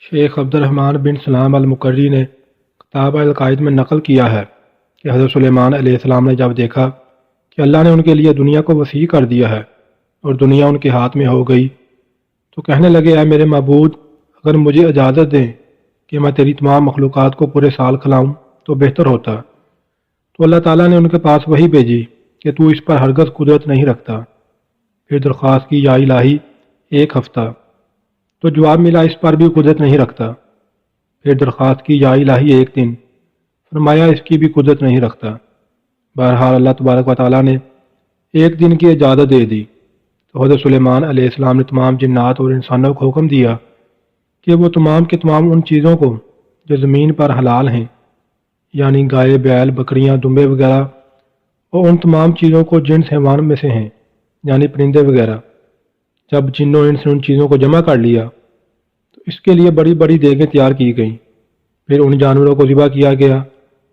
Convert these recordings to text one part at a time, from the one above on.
شیخ عبد الرحمن بن سلام المقری نے کتاب العقائد میں نقل کیا ہے کہ حضرت سلیمان علیہ السلام نے جب دیکھا کہ اللہ نے ان کے لیے دنیا کو وسیع کر دیا ہے اور دنیا ان کے ہاتھ میں ہو گئی تو کہنے لگے، اے میرے معبود، اگر مجھے اجازت دیں کہ میں تیری تمام مخلوقات کو پورے سال کھلاؤں تو بہتر ہوتا۔ تو اللہ تعالیٰ نے ان کے پاس وحی بھیجی کہ تو اس پر ہرگز قدرت نہیں رکھتا۔ پھر درخواست کی، یا الہی، ایک ہفتہ۔ تو جواب ملا، اس پر بھی قدرت نہیں رکھتا۔ پھر درخواست کی، یا الہی، ایک دن۔ فرمایا، اس کی بھی قدرت نہیں رکھتا۔ بہرحال اللہ تبارک و تعالیٰ نے ایک دن کی اجازت دے دی تو حضرت سلیمان علیہ السلام نے تمام جنات اور انسانوں کو حکم دیا کہ وہ تمام کے تمام ان چیزوں کو جو زمین پر حلال ہیں، یعنی گائے، بیل، بکریاں، دمبے وغیرہ، اور ان تمام چیزوں کو جنس حیوان میں سے ہیں، یعنی پرندے وغیرہ۔ جب جنوں انس نے ان چیزوں کو جمع کر لیا تو اس کے لیے بڑی بڑی دیگیں تیار کی گئیں۔ پھر ان جانوروں کو ذبح کیا گیا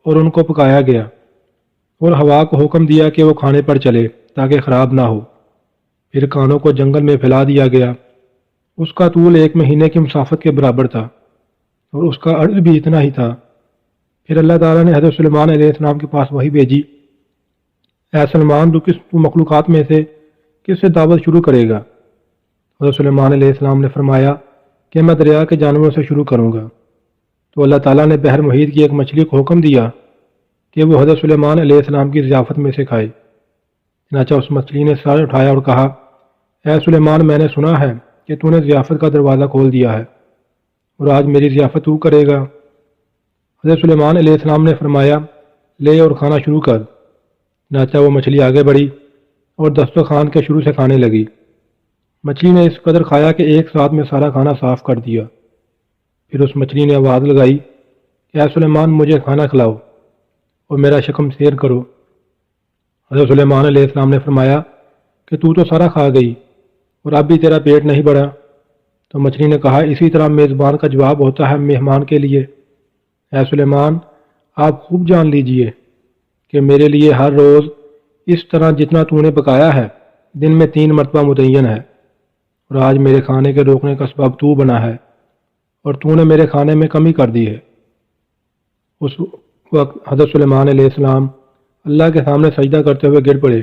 اور ان کو پکایا گیا، اور ہوا کو حکم دیا کہ وہ کھانے پر چلے تاکہ خراب نہ ہو۔ پھر کانوں کو جنگل میں پھیلا دیا گیا۔ اس کا طول 1 مہینے کی مسافت کے برابر تھا اور اس کا عرض بھی اتنا ہی تھا۔ پھر اللہ تعالیٰ نے حضرت سلیمان علیہ السلام کے پاس وحی بھیجی، اے سلمان، تو مخلوقات میں سے کس سے دعوت شروع کرے گا؟ حضرت سلیمان علیہ السلام نے فرمایا کہ میں دریا کے جانوروں سے شروع کروں گا۔ تو اللہ تعالیٰ نے بحر محیط کی ایک مچھلی کو حکم دیا کہ وہ حضرت سلیمان علیہ السلام کی ضیافت میں سے کھائے۔ چنانچہ اس مچھلی نے سر اٹھایا اور کہا، اے سلیمان، میں نے سنا ہے کہ تو نے ضیافت کا دروازہ کھول دیا ہے، اور آج میری ضیافت تو کرے گا۔ حضرت سلیمان علیہ السلام نے فرمایا، لے اور کھانا شروع کر۔ چنانچہ وہ مچھلی آگے بڑھی اور دسترخوان کے شروع سے کھانے لگی۔ مچھلی نے اس قدر کھایا کہ ایک ساتھ میں سارا کھانا صاف کر دیا۔ پھر اس مچھلی نے آواز لگائی کہ اے سلیمان، مجھے کھانا کھلاؤ اور میرا شکم سیر کرو۔ حضرت سلیمان علیہ السلام نے فرمایا کہ تو سارا کھا گئی اور اب بھی تیرا پیٹ نہیں بڑھا۔ تو مچھلی نے کہا، اسی طرح میزبان کا جواب ہوتا ہے مہمان کے لیے۔ اے سلیمان، آپ خوب جان لیجئے کہ میرے لیے ہر روز اس طرح جتنا تو نے پکایا ہے دن میں 3 مرتبہ متعین ہے، اور آج میرے کھانے کے روکنے کا سبب تو بنا ہے اور تو نے میرے کھانے میں کمی کر دی ہے۔ اس وقت حضرت سلیمان علیہ السلام اللہ کے سامنے سجدہ کرتے ہوئے گر پڑے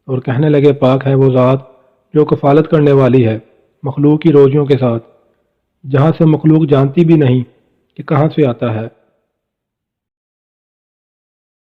اور کہنے لگے، پاک ہے وہ ذات جو کفالت کرنے والی ہے مخلوق کی روزیوں کے ساتھ، جہاں سے مخلوق جانتی بھی نہیں کہ کہاں سے آتا ہے۔